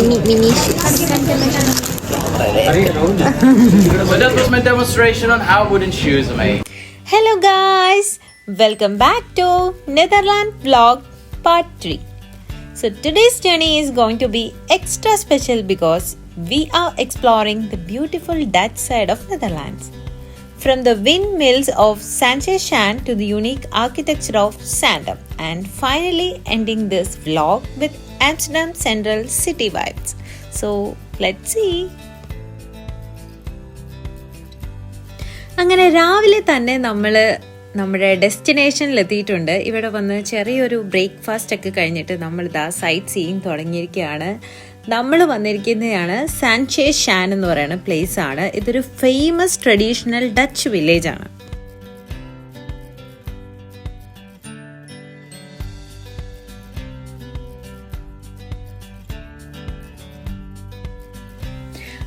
mini shoes. So that was my demonstration on how wooden shoes are made. Hello guys, welcome back to Netherlands vlog part 3. So today's journey is going to be extra special because we are exploring the beautiful Dutch side of Netherlands. From the windmills of Saint-Jean to the unique architecture of Sandam, and finally ending this vlog with Amsterdam Central city vibes. So let's see. അങ്ങനെ രാവിലെ തന്നെ നമ്മൾ നമ്മുടെ ഡെസ്റ്റിനേഷനിൽ എത്തിയിട്ടുണ്ട്. ഇവിടെ വന്ന് ചെറിയൊരു breakfast ഒക്കെ കഴിഞ്ഞിട്ട് നമ്മളിതാ സൈറ്റ് സീയിങ് തുടങ്ങിയിരിക്കുകയാണ്. നമ്മൾ വന്നിരിക്കുന്നതാണ് സാന്റ്-ഷാൻ എന്ന് പറയുന്ന പ്ലേസ് ആണ്. ഇതൊരു ഫേമസ് ട്രഡീഷണൽ ഡച്ച് വില്ലേജ് ആണ്.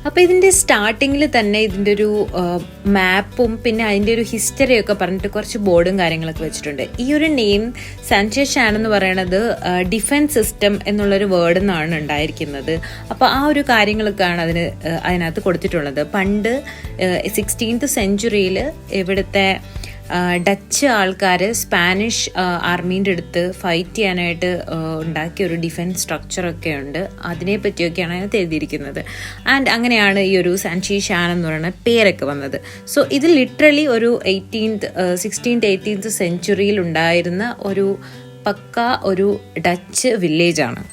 അപ്പോൾ ഇതിൻ്റെ സ്റ്റാർട്ടിങ്ങിൽ തന്നെ ഇതിൻ്റെ ഒരു മാപ്പും പിന്നെ അതിൻ്റെ ഒരു ഹിസ്റ്ററിയൊക്കെ പറഞ്ഞിട്ട് കുറച്ച് ബോർഡും കാര്യങ്ങളൊക്കെ വെച്ചിട്ടുണ്ട്. ഈ ഒരു നെയിം സാന്റ്-ഷാൻ എന്ന് പറയുന്നത് ഡിഫൻസ് സിസ്റ്റം എന്നുള്ളൊരു വേർഡ് നിന്നാണ് ഉണ്ടായിരിക്കുന്നത്. അപ്പോൾ ആ ഒരു കാര്യങ്ങളൊക്കെയാണ് അതിനകത്ത് കൊടുത്തിട്ടുള്ളത്. പണ്ട് 16th സെഞ്ച്വറിയിൽ ഇവിടുത്തെ ഡച്ച് ആൾക്കാർ സ്പാനിഷ് ആർമീൻ്റെ അടുത്ത് ഫൈറ്റ് ചെയ്യാനായിട്ട് ഉണ്ടാക്കിയ ഒരു ഡിഫൻസ് സ്ട്രക്ചറൊക്കെ ഉണ്ട്. അതിനെ പറ്റിയൊക്കെയാണ് അതിനകത്ത് എഴുതിയിരിക്കുന്നത്. ആൻഡ് അങ്ങനെയാണ് ഈ ഒരു സാന്റ്-ഷാൻ എന്ന് പറയുന്ന പേരൊക്കെ വന്നത്. സോ ഇത് ലിറ്ററലി ഒരു 16th 18th സെഞ്ച്വറിയിൽ ഉണ്ടായിരുന്ന ഒരു പക്ക ഒരു ഡച്ച് വില്ലേജാണ്.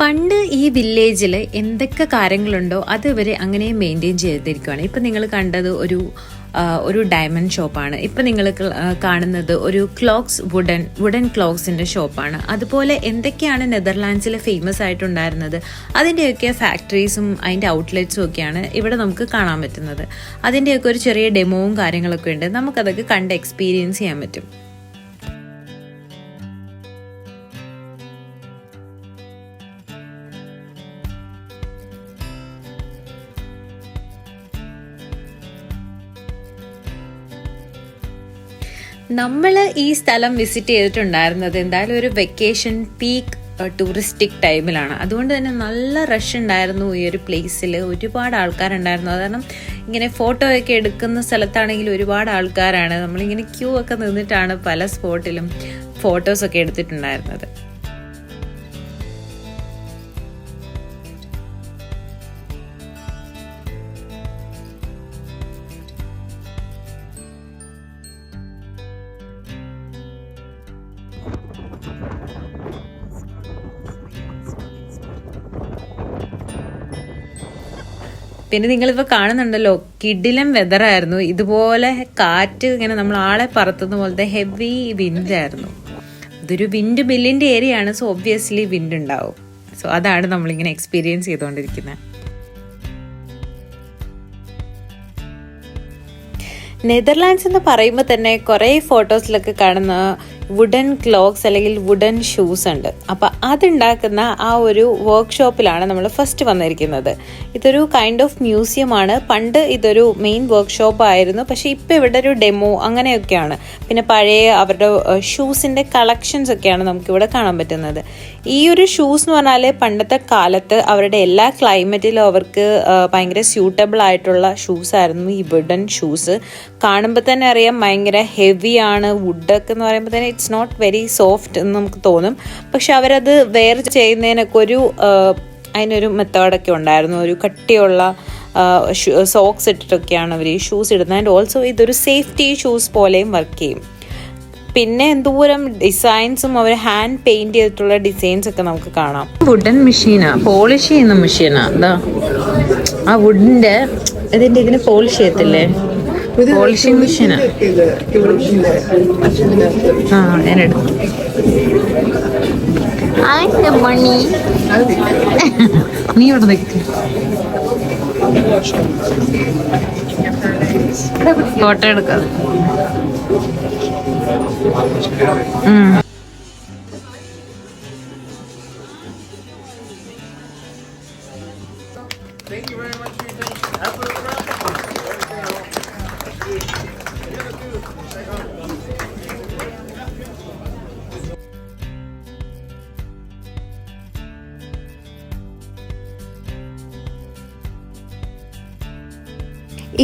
പണ്ട് ഈ വില്ലേജിൽ എന്തൊക്കെ കാര്യങ്ങളുണ്ടോ അത് ഇവർ അങ്ങനെ മെയിൻറ്റെയിൻ ചെയ്തിരിക്കുകയാണ്. ഇപ്പം നിങ്ങൾ കണ്ടത് ഒരു ഡയമണ്ട് ഷോപ്പാണ്. ഇപ്പം നിങ്ങൾ കാണുന്നത് ഒരു വുഡൻ ക്ലോക്സിൻ്റെ ഷോപ്പാണ്. അതുപോലെ എന്തൊക്കെയാണ് നെതർലാൻഡ്സിൽ ഫേമസ് ആയിട്ടുണ്ടായിരുന്നത് അതിൻ്റെയൊക്കെ ഫാക്ടറീസും അതിൻ്റെ ഔട്ട്ലെറ്റ്സും ഒക്കെയാണ് ഇവിടെ നമുക്ക് കാണാൻ പറ്റുന്നത്. അതിൻ്റെയൊക്കെ ഒരു ചെറിയ ഡെമോവും കാര്യങ്ങളൊക്കെ ഉണ്ട്. നമുക്കതൊക്കെ കണ്ട് എക്സ്പീരിയൻസ് ചെയ്യാൻ പറ്റും. നമ്മൾ ഈ സ്ഥലം വിസിറ്റ് ചെയ്തിട്ടുണ്ടായിരുന്നത് എന്തായാലും ഒരു വെക്കേഷൻ പീക്ക് ടൂറിസ്റ്റിക് ടൈമിലാണ്. അതുകൊണ്ട് തന്നെ നല്ല റഷ് ഉണ്ടായിരുന്നു ഈ ഒരു പ്ലേസിൽ. ഒരുപാട് ആൾക്കാരുണ്ടായിരുന്നു. കാരണം ഇങ്ങനെ ഫോട്ടോ ഒക്കെ എടുക്കുന്ന സ്ഥലത്താണെങ്കിൽ ഒരുപാട് ആൾക്കാരാണ്. നമ്മളിങ്ങനെ ക്യൂ ഒക്കെ നിന്നിട്ടാണ് പല സ്പോട്ടിലും ഫോട്ടോസൊക്കെ എടുത്തിട്ടുണ്ടായിരുന്നത്. പിന്നെ നിങ്ങളിപ്പോൾ കാണുന്നുണ്ടല്ലോ, കിടിലം വെതറായിരുന്നു. ഇതുപോലെ കാറ്റ് ഇങ്ങനെ നമ്മൾ ആളെ പറത്തുന്ന പോലത്തെ ഹെവി വിൻഡായിരുന്നു. ഇതൊരു വിൻഡ് മില്ലിൻ്റെ ഏരിയ ആണ്. സോ ഒബ്വിയസ്ലി വിൻഡ് ഉണ്ടാവും. സോ അതാണ് നമ്മളിങ്ങനെ എക്സ്പീരിയൻസ് ചെയ്തുകൊണ്ടിരിക്കുന്നത്. നെതർലാൻഡ്സ് എന്ന് പറയുമ്പോൾ തന്നെ കുറേ ഫോട്ടോസിലൊക്കെ കാണുന്ന വുഡൻ ക്ലോക്സ് അല്ലെങ്കിൽ വുഡൻ ഷൂസ് ഉണ്ട്. അപ്പം അതുണ്ടാക്കുന്ന ആ ഒരു വർക്ക്ഷോപ്പിലാണ് നമ്മൾ ഫസ്റ്റ് വന്നിരിക്കുന്നത്. ഇതൊരു കൈൻഡ് ഓഫ് മ്യൂസിയമാണ്. പണ്ട് ഇതൊരു മെയിൻ വർക്ക്ഷോപ്പ് ആയിരുന്നു. പക്ഷേ ഇപ്പോൾ ഇവിടെ ഒരു ഡെമോ അങ്ങനെയൊക്കെയാണ്. പിന്നെ പഴയ അവരുടെ ഷൂസിൻ്റെ കളക്ഷൻസ് ഒക്കെയാണ് നമുക്കിവിടെ കാണാൻ പറ്റുന്നത്. ഈ ഒരു ഷൂസ് എന്ന് പറഞ്ഞാൽ പണ്ടത്തെ കാലത്ത് അവരുടെ എല്ലാ ക്ലൈമറ്റിലും അവർക്ക് ഭയങ്കര സ്യൂട്ടബിൾ ആയിട്ടുള്ള ഷൂസ് ആയിരുന്നു ഈ വുഡൻ ഷൂസ്. കാണുമ്പോൾ തന്നെ അറിയാം ഭയങ്കര ഹെവിയാണ്. വുഡൊക്കെ എന്ന് പറയുമ്പോൾ തന്നെ ഇറ്റ്സ് നോട്ട് വെരി സോഫ്റ്റ് എന്ന് നമുക്ക് തോന്നും. പക്ഷെ അവരത് വെയർ ചെയ്യുന്നതിനൊക്കെ അതിനൊരു മെത്തേഡൊക്കെ ഉണ്ടായിരുന്നു. ഒരു കട്ടിയുള്ള സോക്സ് ഇട്ടിട്ടൊക്കെയാണ് അവർ ഈ ഷൂസ് ഇടുന്നത്. ആൻഡ് ഓൾസോ ഇതൊരു സേഫ്റ്റി ഷൂസ് പോലെയും വർക്ക് ചെയ്യും. പിന്നെ എന്തോരം ഡിസൈൻസും അവർ ഹാൻഡ് പെയിന്റ് ചെയ്തിട്ടുള്ള ഡിസൈൻസ് ഒക്കെ നമുക്ക് കാണാം. വുഡൻ മെഷീനാ, പോളിഷ് ചെയ്യുന്ന മെഷീനാ. എന്താ ആ വുഡിന്റെ ഇതിന് പോളിഷ് ചെയ്യത്തില്ലേ? പോളിഷിംഗ് മെഷീനാ. ഞാനെടുത്തു. നീ ഇവിടെ നിൽക്ക്. ഫോട്ടോ എടുക്കാം. Thank you very much for your attention.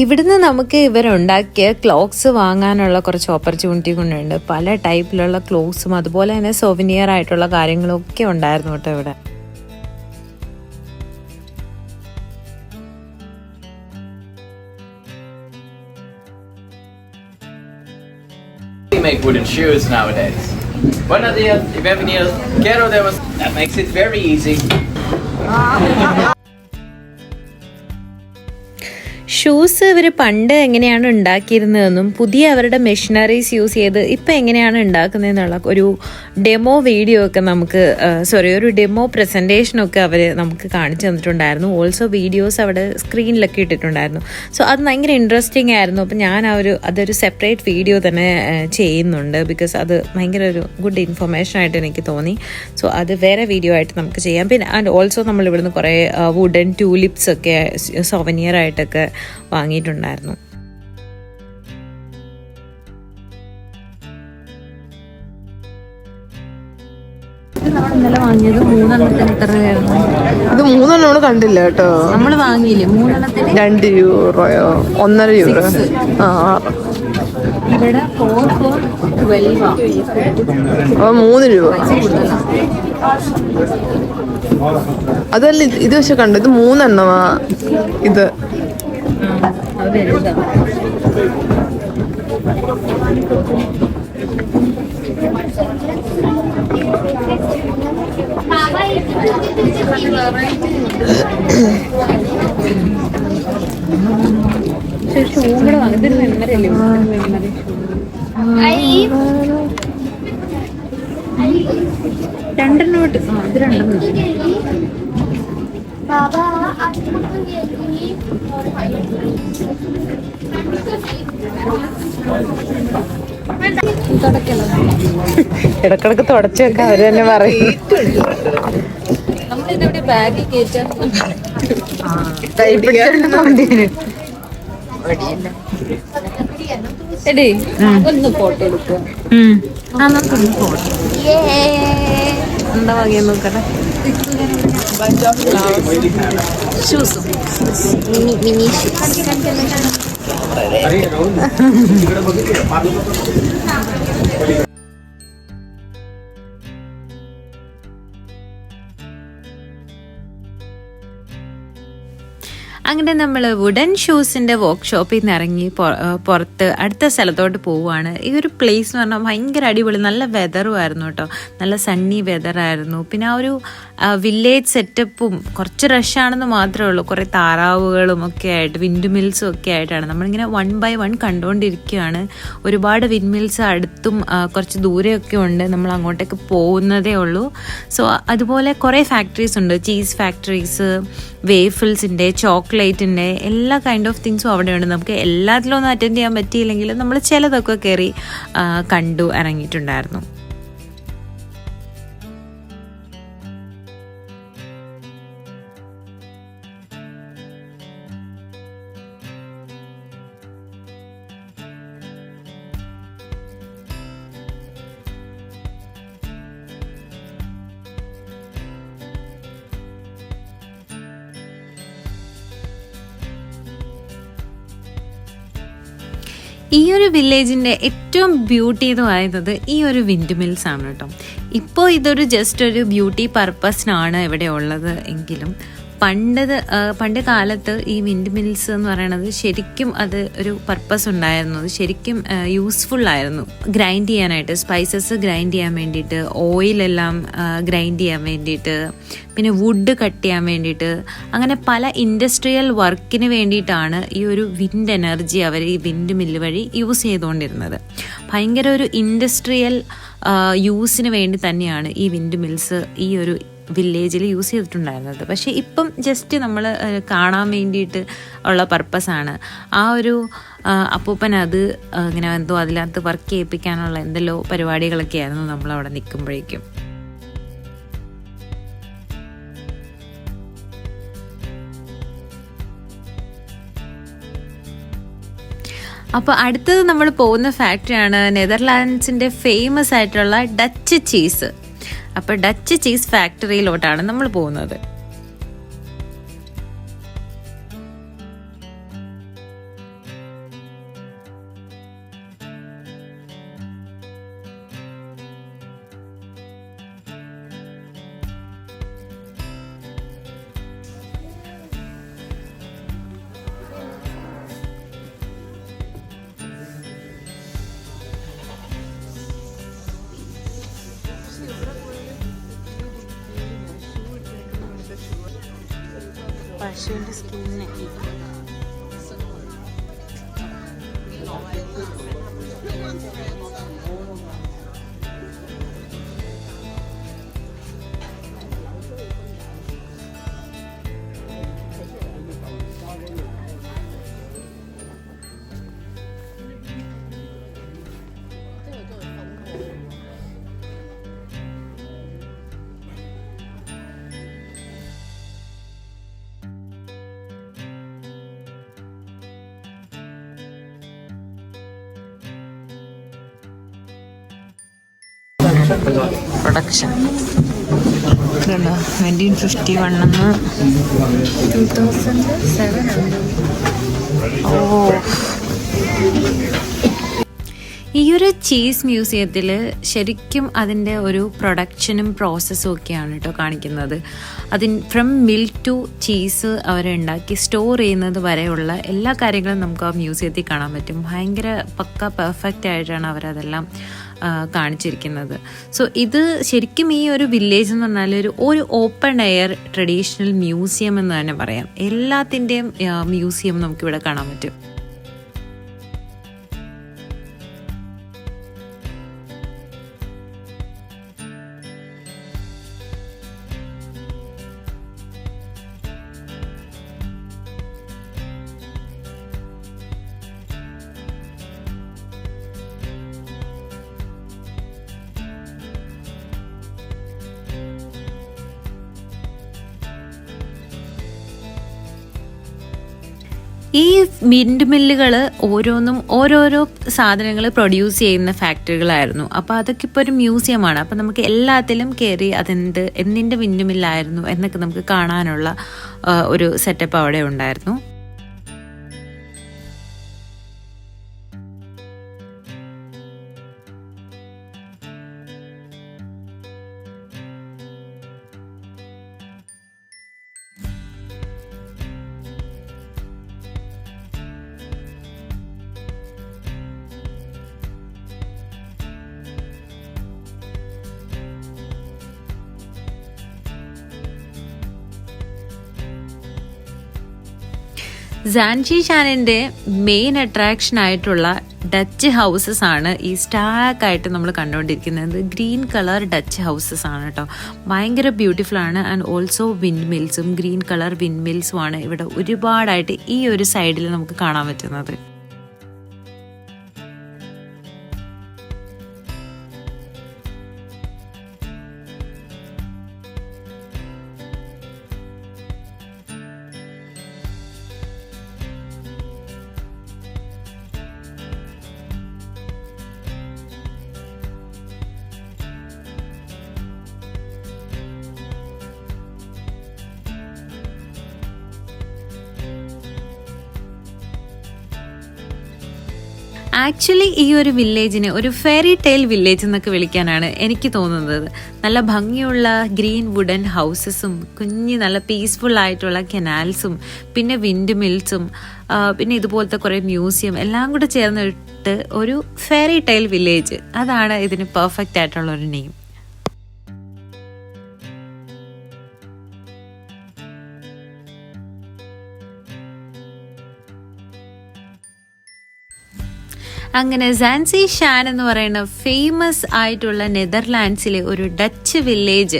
ഇവിടുന്ന് നമുക്ക് ഇവരുണ്ടാക്കിയ ക്ലോക്സ് വാങ്ങാനുള്ള കുറച്ച് ഓപ്പർച്യൂണിറ്റി കൊണ്ടുണ്ട്. പല ടൈപ്പിലുള്ള ക്ലോക്സും അതുപോലെ തന്നെ സൊവനിയർ ആയിട്ടുള്ള കാര്യങ്ങളൊക്കെ ഉണ്ടായിരുന്നു കേട്ടോ ഇവിടെ. We make wooden shoes nowadays. Buenos dias, bienvenidos. Quiero demostrar. That makes it very easy. Shoes ഇവർ പണ്ട് എങ്ങനെയാണ് ഉണ്ടാക്കിയിരുന്നതെന്നും പുതിയ അവരുടെ മെഷീനറീസ് യൂസ് ചെയ്ത് ഇപ്പം എങ്ങനെയാണ് ഉണ്ടാക്കുന്നതെന്നുള്ള ഒരു ഡെമോ വീഡിയോ ഒക്കെ നമുക്ക് ഒരു ഡെമോ പ്രസൻറ്റേഷനൊക്കെ അവർ നമുക്ക് കാണിച്ചു തന്നിട്ടുണ്ടായിരുന്നു. ഓൾസോ വീഡിയോസ് അവിടെ സ്ക്രീനിലൊക്കെ ഇട്ടിട്ടുണ്ടായിരുന്നു. സോ അത് ഭയങ്കര ഇൻട്രസ്റ്റിംഗ് ആയിരുന്നു. അപ്പം ഞാൻ അതൊരു സെപ്പറേറ്റ് വീഡിയോ തന്നെ ചെയ്യുന്നുണ്ട്. ബിക്കോസ് അത് ഭയങ്കര ഒരു ഗുഡ് ഇൻഫർമേഷൻ ആയിട്ട് എനിക്ക് തോന്നി. സോ അത് വേറെ വീഡിയോ ആയിട്ട് നമുക്ക് ചെയ്യാം. പിന്നെ ആൻഡ് ഓൾസോ നമ്മൾ ഇവിടുന്ന് കുറേ വുഡൻ ട്യൂലിപ്സ് ഒക്കെ സൊവനിയർ ആയിട്ടൊക്കെ വാങ്ങിയിട്ടുണ്ടായിരുന്നു. ഇന്നലെ വാങ്ങിയത് 3 എത്ര രൂപയായിരുന്നു? ഇത് 3 കണ്ടില്ല കേട്ടോ. നമ്മൾ വാങ്ങിയില്ലേ 3 2 യൂറോയോ 1.5 യൂറോ. ഇവിടെ 4 3 രൂപ. അതല്ല ഇത് പക്ഷെ കണ്ടു, ഇത് 3 ഇത്. രണ്ടെണ്ണോട്ട് ഇത് 2 ഇടക്കിടക്ക് തുടച്ചൊക്കെ അവര് തന്നെ പറയും. നമ്മളിതെവിടെ ബാഗിൽ കയറ്റാൻ എടേ ഒന്ന് ഫോട്ടോ എടുക്കുക. നമുക്കൊന്ന് ഫോട്ടോ എന്താ വാങ്ങിയ നോക്കട്ടെ. ഷൂസും മിനി അങ്ങനെ നമ്മൾ വുഡൻ ഷൂസിൻ്റെ വർക്ക്ഷോപ്പിൽ നിന്ന് ഇറങ്ങി പുറത്ത് അടുത്ത സ്ഥലത്തോട്ട് പോവുകയാണ്. ഈ ഒരു പ്ലേസ് എന്ന് പറഞ്ഞാൽ ഭയങ്കര അടിപൊളി, നല്ല വെതറും ആയിരുന്നു കേട്ടോ. നല്ല സണ്ണി വെതറായിരുന്നു. പിന്നെ ആ ഒരു വില്ലേജ് സെറ്റപ്പും കുറച്ച് റഷാണെന്ന് മാത്രമേ ഉള്ളൂ. കുറേ താറാവുകളും ഒക്കെ ആയിട്ട് വിൻഡ് മിൽസും ഒക്കെ ആയിട്ടാണ് നമ്മളിങ്ങനെ 1 by 1 കണ്ടുകൊണ്ടിരിക്കുകയാണ്. ഒരുപാട് വിൻഡ് മിൽസ് അടുത്തും കുറച്ച് ദൂരെയൊക്കെ ഉണ്ട്. നമ്മൾ അങ്ങോട്ടേക്ക് പോകുന്നതേ ഉള്ളൂ. സോ അതുപോലെ കുറേ ഫാക്ടറീസ് ഉണ്ട്. ചീസ് ഫാക്ടറീസ്, വേഫിൾസിൻ്റെ, ചോക്ലേറ്റിൻ്റെ എല്ലാ കൈൻഡ് ഓഫ് തിങ്സും അവിടെയുണ്ട്. നമുക്ക് എല്ലാത്തിലും ഒന്നും അറ്റൻഡ് ചെയ്യാൻ പറ്റിയില്ലെങ്കിൽ നമ്മൾ ചിലതൊക്കെ കയറി കണ്ടു ഇറങ്ങിയിട്ടുണ്ടായിരുന്നു. ഈ ഒരു വില്ലേജിൻ്റെ ഏറ്റവും ബ്യൂട്ടി എന്ന് പറയുന്നത് ഈ ഒരു വിൻഡ് മിൽസ് ആണ് കേട്ടോ. ഇപ്പോൾ ഇതൊരു ജസ്റ്റ് ഒരു ബ്യൂട്ടി പർപ്പസിനാണ് ഇവിടെ ഉള്ളത് എങ്കിലും പണ്ട് കാലത്ത് ഈ വിൻഡ് മിൽസ് എന്ന് പറയുന്നത് ശരിക്കും അത് ഒരു പർപ്പസ് ഉണ്ടായിരുന്നു. അത് ശരിക്കും യൂസ്ഫുൾ ആയിരുന്നു. ഗ്രൈൻഡ് ചെയ്യാനായിട്ട്, സ്പൈസസ് ഗ്രൈൻഡ് ചെയ്യാൻ വേണ്ടിയിട്ട്, ഓയിലെല്ലാം ഗ്രൈൻഡ് ചെയ്യാൻ വേണ്ടിയിട്ട്, പിന്നെ വുഡ് കട്ട് ചെയ്യാൻ വേണ്ടിയിട്ട്, അങ്ങനെ പല ഇൻഡസ്ട്രിയൽ വർക്കിന് വേണ്ടിയിട്ടാണ് ഈ ഒരു വിൻഡ് എനർജി അവർ ഈ വിൻഡ് മില്ല് വഴി യൂസ് ചെയ്തുകൊണ്ടിരുന്നത്. ഭയങ്കര ഒരു ഇൻഡസ്ട്രിയൽ യൂസിന് വേണ്ടി തന്നെയാണ് ഈ വിൻഡ് മിൽസ് ഈ ഒരു വില്ലേജിൽ യൂസ് ചെയ്തിട്ടുണ്ടായിരുന്നത്. പക്ഷേ ഇപ്പം ജസ്റ്റ് നമ്മൾ കാണാൻ വേണ്ടിയിട്ട് ഉള്ള പർപ്പസാണ്. ആ ഒരു അപ്പൂപ്പൻ അത് ഇങ്ങനെ എന്തോ അതിനകത്ത് വർക്ക് ചെയ്യിപ്പിക്കാനുള്ള എന്തെല്ലോ പരിപാടികളൊക്കെ ആയിരുന്നു നമ്മളവിടെ നിൽക്കുമ്പോഴേക്കും. അപ്പോൾ അടുത്തത് നമ്മൾ പോകുന്ന ഫാക്ടറിയാണ് നെതർലാൻഡ്സിൻ്റെ ഫേമസ് ആയിട്ടുള്ള ഡച്ച് ചീസ്. അപ്പോൾ ഡച്ച് ചീസ് ഫാക്ടറിയിലോട്ടാണ് നമ്മൾ പോകുന്നത്. പശുവിൻ്റെ സ്കിന്ന്. പ്രൊഡക്ഷൻ 1951 ഈ ഒരു ചീസ് മ്യൂസിയത്തിൽ ശരിക്കും അതിൻ്റെ ഒരു പ്രൊഡക്ഷനും പ്രോസസ്സും ഒക്കെയാണ് കേട്ടോ കാണിക്കുന്നത്. ഫ്രം മിൽക്ക് ടു ചീസ് അവരുണ്ടാക്കി സ്റ്റോർ ചെയ്യുന്നത് വരെയുള്ള എല്ലാ കാര്യങ്ങളും നമുക്ക് ആ മ്യൂസിയത്തിൽ കാണാൻ പറ്റും. ഭയങ്കര പക്ക പെർഫെക്റ്റ് ആയിട്ടാണ് അവരതെല്ലാം കാണിച്ചിരിക്കുന്നത്. സോ ഇത് ശരിക്കും ഈ ഒരു വില്ലേജ് എന്ന് പറഞ്ഞാൽ ഒരു ഓപ്പൺ എയർ ട്രഡീഷണൽ മ്യൂസിയം എന്ന് തന്നെ പറയാം. എല്ലാത്തിൻ്റെയും മ്യൂസിയം നമുക്കിവിടെ കാണാൻ പറ്റും. ഈ വിൻഡ് മില്ലുകൾ ഓരോന്നും ഓരോരോ സാധനങ്ങൾ പ്രൊഡ്യൂസ് ചെയ്യുന്ന ഫാക്ടറികളായിരുന്നു. അപ്പോൾ അതൊക്കെ ഇപ്പോൾ ഒരു മ്യൂസിയമാണ്. അപ്പോൾ നമുക്ക് എല്ലാത്തിലും കയറി എന്തിൻ്റെ വിൻഡ് മില്ലായിരുന്നു എന്നൊക്കെ നമുക്ക് കാണാനുള്ള ഒരു സെറ്റപ്പ് അവിടെ ഉണ്ടായിരുന്നു. സാൻഷി ഷാനിൻ്റെ മെയിൻ അട്രാക്ഷൻ ആയിട്ടുള്ള ഡച്ച് ഹൗസസ് ആണ് ഈ സ്റ്റാക്കായിട്ട് നമ്മൾ കണ്ടുകൊണ്ടിരിക്കുന്നത്. ഗ്രീൻ കളർ ഡച്ച് ഹൗസസ് ആണ് കേട്ടോ. ഭയങ്കര ബ്യൂട്ടിഫുൾ ആണ്. ആൻഡ് ഓൾസോ വിൻഡ് മിൽസും ഗ്രീൻ കളർ വിൻഡ് മിൽസും ആണ് ഇവിടെ ഒരുപാടായിട്ട് ഈ ഒരു സൈഡിൽ നമുക്ക് കാണാൻ പറ്റുന്നത്. ആക്ച്വലി ഈ ഒരു വില്ലേജിനെ ഒരു ഫെയറി ടെയിൽ വില്ലേജ് എന്നൊക്കെ വിളിക്കാനാണ് എനിക്ക് തോന്നുന്നത്. നല്ല ഭംഗിയുള്ള ഗ്രീൻ വുഡൻ ഹൗസസും നല്ല പീസ്ഫുൾ ആയിട്ടുള്ള കനാൽസും പിന്നെ വിൻഡ് മിൽസും പിന്നെ ഇതുപോലത്തെ കുറേ മ്യൂസിയം എല്ലാം കൂടെ ചേർന്നിട്ട് ഒരു ഫെയറി ടെയിൽ വില്ലേജ്, അതാണ് ഇതിന് പെർഫെക്റ്റ് ആയിട്ടുള്ള ഒരു നെയിം. അങ്ങനെ സാൻസി ഷാൻ എന്ന് പറയുന്ന ഫേമസ് ആയിട്ടുള്ള നെതർലാൻഡ്സിലെ ഒരു ഡച്ച് വില്ലേജ്,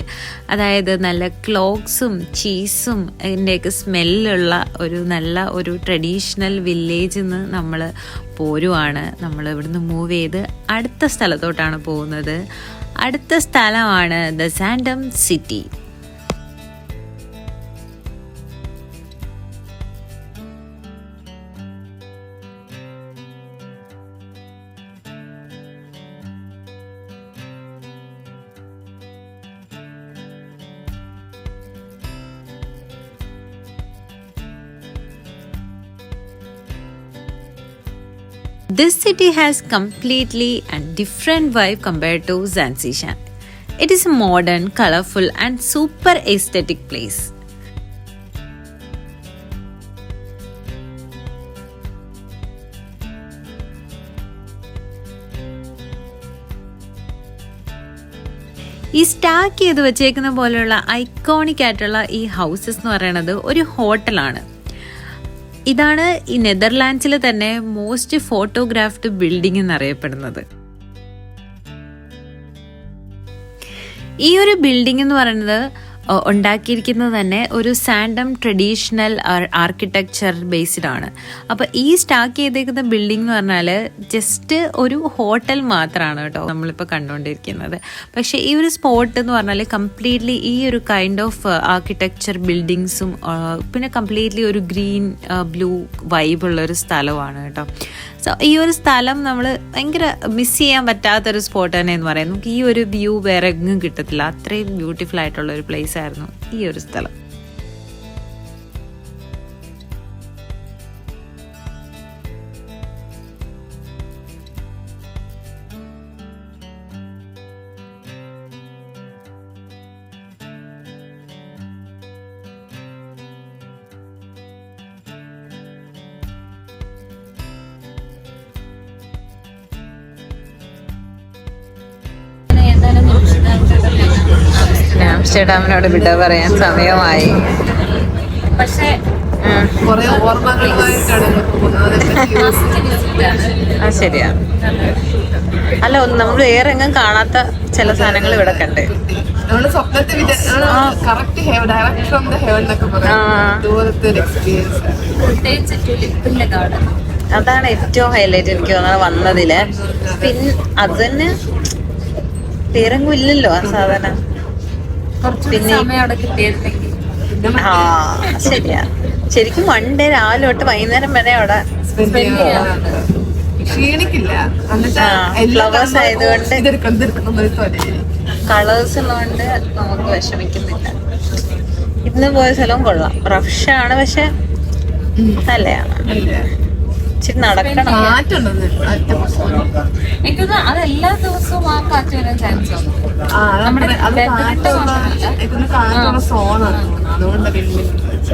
അതായത് നല്ല ക്ലോക്സും ചീസും ഇതിൻ്റെയൊക്കെ സ്മെല്ലുള്ള ഒരു ട്രഡീഷണൽ വില്ലേജിൽ നിന്ന് നമ്മൾ പോരുവാണ്. നമ്മൾ ഇവിടുന്ന് മൂവ് ചെയ്ത് അടുത്ത സ്ഥലത്തോട്ടാണ് പോകുന്നത്. അടുത്ത സ്ഥലമാണ് ദ സാൻഡം city. This city has completely a different vibe compared to Zanzi Shan. It is a modern, colorful and super aesthetic place. ഈ സ്റ്റാക്ക് ചെയ്ത് വെച്ചേക്കുന്ന പോലെയുള്ള ഐക്കോണിക് ആയിട്ടുള്ള ഈ ഹൗസസ് എന്ന് പറയുന്നത് ഒരു ഹോട്ടലാണ്. ഇതാണ് ഈ നെതർലാൻഡ്സിൽ തന്നെ മോസ്റ്റ് ഫോട്ടോഗ്രാഫ്ഡ് ബിൽഡിംഗ് എന്നറിയപ്പെടുന്നത്. ഈ ഒരു ബിൽഡിംഗ് എന്ന് പറയുന്നത് ഉണ്ടാക്കിയിരിക്കുന്നത് തന്നെ ഒരു സാൻഡം ട്രഡീഷണൽ ആർക്കിടെക്ചർ ബേസ്ഡ് ആണ്. അപ്പോൾ ഈ സ്റ്റാക്ക് ചെയ്തേക്കുന്ന ബിൽഡിംഗ് എന്ന് പറഞ്ഞാൽ ജസ്റ്റ് ഒരു ഹോട്ടൽ മാത്രമാണ് കേട്ടോ നമ്മളിപ്പോൾ കണ്ടുകൊണ്ടിരിക്കുന്നത്. പക്ഷേ ഈ ഒരു സ്പോട്ട് എന്ന് പറഞ്ഞാൽ കംപ്ലീറ്റ്ലി ഈ ഒരു കൈൻഡ് ഓഫ് ആർക്കിടെക്ചർ ബിൽഡിങ്സും പിന്നെ കംപ്ലീറ്റ്ലി ഒരു ഗ്രീൻ ബ്ലൂ വൈബുള്ളൊരു സ്ഥലമാണ് കേട്ടോ. സോ ഈ ഒരു സ്ഥലം നമ്മൾ ഭയങ്കര മിസ് ചെയ്യാൻ പറ്റാത്തൊരു സ്പോട്ട് തന്നെ എന്ന് പറയാം. നമുക്ക് ഈ ഒരു വ്യൂ വേറെ എങ്ങും കിട്ടത്തില്ല. അത്രയും ബ്യൂട്ടിഫുൾ ആയിട്ടുള്ള ഒരു പ്ലേസ് ആയിരുന്നു ഈ ഒരു സ്ഥലം. ആംസ്റ്റർഡാമിനോട് വിട പറയാൻ സമയമായി. പക്ഷേ ശരിയാ. അല്ല നമ്മൾ വേറെ എങ്ങും കാണാത്ത ചില സാധനങ്ങൾ ഇവിടെ കണ്ട്. അതാണ് ഏറ്റവും ഹൈലൈറ്റ് എനിക്ക് തോന്നുന്നത് വന്നതില്. പിന്നെ അത് തന്നെ വേറെങ്ങും ഇല്ലല്ലോ ആ സാധനം. പിന്നെ ശരിയാ, ശരിക്കും വൺ ഡേ രാവിലെ തൊട്ട് വൈകുന്നേരം വരെ അവിടെ ഫ്ലവേഴ്സ് ആയതുകൊണ്ട് കളേഴ്സ് ഉള്ളതുകൊണ്ട് നമുക്ക് വിഷമിക്കുന്നില്ല. ഇന്ന് പോയ സ്ഥലവും കൊള്ളാം, റഷാണ് പക്ഷെ നല്ലതാണ്. ഇച്ചിരി നടക്കണം. എനിക്കൊന്ന് അത് എല്ലാ ദിവസവും ആ കാറ്റ് വരാൻ ചാൻസ് ഉണ്ട്.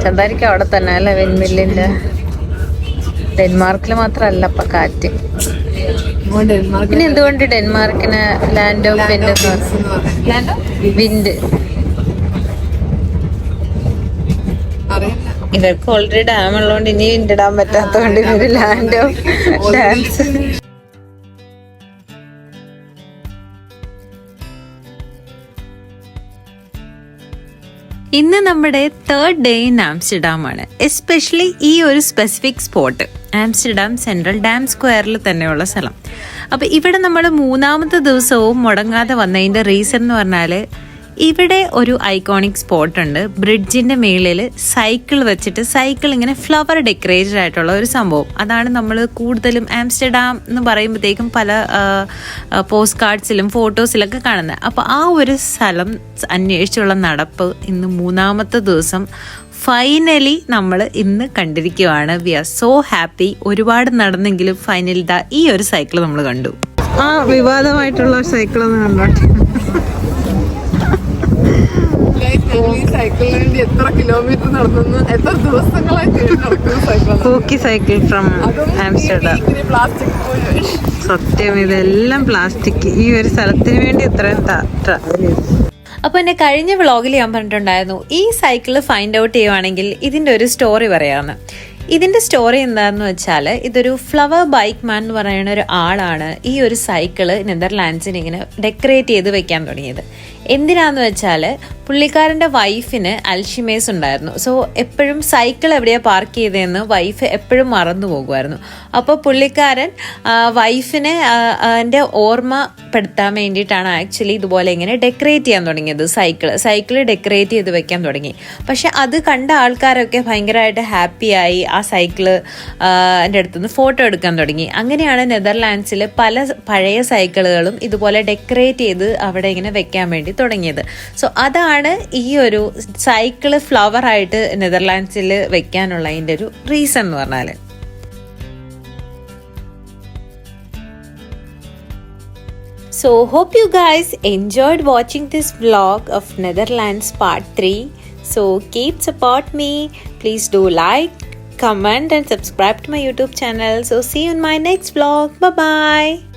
ചെന്താരിക്കും അവിടെ തന്നെ അല്ലേ വിൻമില്ലിന്റെ. ഡെൻമാർക്കിൽ മാത്രല്ല ഇപ്പൊ കാറ്റ്. പിന്നെ എന്തുകൊണ്ട് ഡെൻമാർക്കിന് ലാൻഡ് ഓഫ് വിൻഡ്? ഇവർക്ക് ഓൾറെഡി ഡാം ഉള്ളതുകൊണ്ട് ഇനി വിൻഡ് ഇടാൻ പറ്റാത്തതുകൊണ്ട് ഇവര് ലാൻഡ് ഓഫ് ഡാംസ്. ഇന്ന് നമ്മുടെ 3rd ഡേ ഇൻ ആംസ്റ്റർഡാം ആണ്. എസ്പെഷ്യലി ഈ ഒരു specific spot Amsterdam central dam സ്ക്വയറിൽ തന്നെയുള്ള സ്ഥലം. അപ്പോൾ ഇവിടെ നമ്മൾ 3ാമത്തെ ദിവസവും മുടങ്ങാതെ വന്നതിൻ്റെ റീസൺ എന്ന് പറഞ്ഞാൽ ഇവിടെ ഒരു ഐക്കോണിക് സ്പോട്ട് ഉണ്ട്. ബ്രിഡ്ജിന്റെ മേളിൽ സൈക്കിൾ വെച്ചിട്ട് സൈക്കിൾ ഇങ്ങനെ ഫ്ലവർ ഡെക്കറേറ്റഡ് ആയിട്ടുള്ള ഒരു സംഭവം. അതാണ് നമ്മൾ കൂടുതലും ആംസ്റ്റർഡാം എന്ന് പറയുമ്പോഴത്തേക്കും പല പോസ്റ്റ് കാർഡ്സിലും ഫോട്ടോസിലൊക്കെ കാണുന്നത്. അപ്പോൾ ആ ഒരു സ്ഥലം അന്വേഷിച്ചുള്ള നടപ്പ് ഇന്ന് 3ാമത്തെ ദിവസം ഫൈനലി നമ്മൾ ഇന്ന് കണ്ടിരിക്കുവാണ്. We are so happy. ഒരുപാട് നടന്നെങ്കിലും ഫൈനലി ഈ ഒരു സൈക്കിൾ നമ്മൾ കണ്ടു. ആ വിവാദമായിട്ടുള്ള സൈക്കിൾ ഒന്ന് കണ്ടോട്ടെ. സൈക്കിളിന് വേണ്ടി എത്ര കിലോമീറ്റർ നടന്നു, എത്ര കൂക്കി സൈക്കിൾ ഫ്രം ആംസ്റ്റർഡാം. സത്യം, ഇതെല്ലാം പ്ലാസ്റ്റിക്. ഈ ഒരു സ്ഥലത്തിന് വേണ്ടി എത്രയും ട്രാവൽ ചെയ്തു. അപ്പോൾ എൻ്റെ കഴിഞ്ഞ വ്ളോഗിൽ ഞാൻ പറഞ്ഞിട്ടുണ്ടായിരുന്നു ഈ സൈക്കിൾ ഫൈൻഡ് ഔട്ട് ചെയ്യുവാണെങ്കിൽ ഇതിൻ്റെ ഒരു സ്റ്റോറി പറയാമെന്ന്. ഇതിൻ്റെ സ്റ്റോറി എന്താണെന്ന് വെച്ചാൽ ഇതൊരു ഫ്ലവർ ബൈക്ക് മാൻ എന്ന് പറയുന്ന ഒരു ആളാണ് ഈ ഒരു സൈക്കിള് നെതർലാൻഡ്സിന് ഇങ്ങനെ ഡെക്കറേറ്റ് ചെയ്ത് വെക്കാൻ തുടങ്ങിയത്. എന്തിനാന്ന് വെച്ചാൽ പുള്ളിക്കാരൻ്റെ വൈഫിന് അൽഷിമേഴ്സ് ഉണ്ടായിരുന്നു. സോ എപ്പോഴും സൈക്കിൾ എവിടെയാണ് പാർക്ക് ചെയ്തതെന്ന് വൈഫ് എപ്പോഴും മറന്നു പോകുമായിരുന്നു. അപ്പോൾ പുള്ളിക്കാരൻ വൈഫിനെ എൻ്റെ ഓർമ്മപ്പെടുത്താൻ വേണ്ടിയിട്ടാണ് ആക്ച്വലി ഇതുപോലെ ഇങ്ങനെ ഡെക്കറേറ്റ് ചെയ്യാൻ തുടങ്ങിയത്. സൈക്കിൾ ഡെക്കറേറ്റ് ചെയ്ത് വെക്കാൻ തുടങ്ങി. പക്ഷെ അത് കണ്ട ആൾക്കാരൊക്കെ ഭയങ്കരമായിട്ട് ഹാപ്പിയായി ആ സൈക്കിള് എൻ്റെ അടുത്തുനിന്ന് ഫോട്ടോ എടുക്കാൻ തുടങ്ങി. അങ്ങനെയാണ് നെതർലാൻഡ്സിൽ പല പഴയ സൈക്കിളുകളും ഇതുപോലെ ഡെക്കറേറ്റ് ചെയ്ത് അവിടെ ഇങ്ങനെ വെക്കാൻ വേണ്ടി തുടങ്ങിയത്. സോ അതാണ് ഈ ഒരു സൈക്കിള് ഫ്ലവർ ആയിട്ട് നെതർലാൻഡ്സിൽ വെക്കാനുള്ള അതിൻ്റെ ഒരു റീസൺ എന്ന് പറഞ്ഞാൽ. So hope you guys enjoyed watching this vlog of Netherlands part 3. So keep support me. Please do like, comment and subscribe to my YouTube channel. So see you in my next vlog. Bye bye.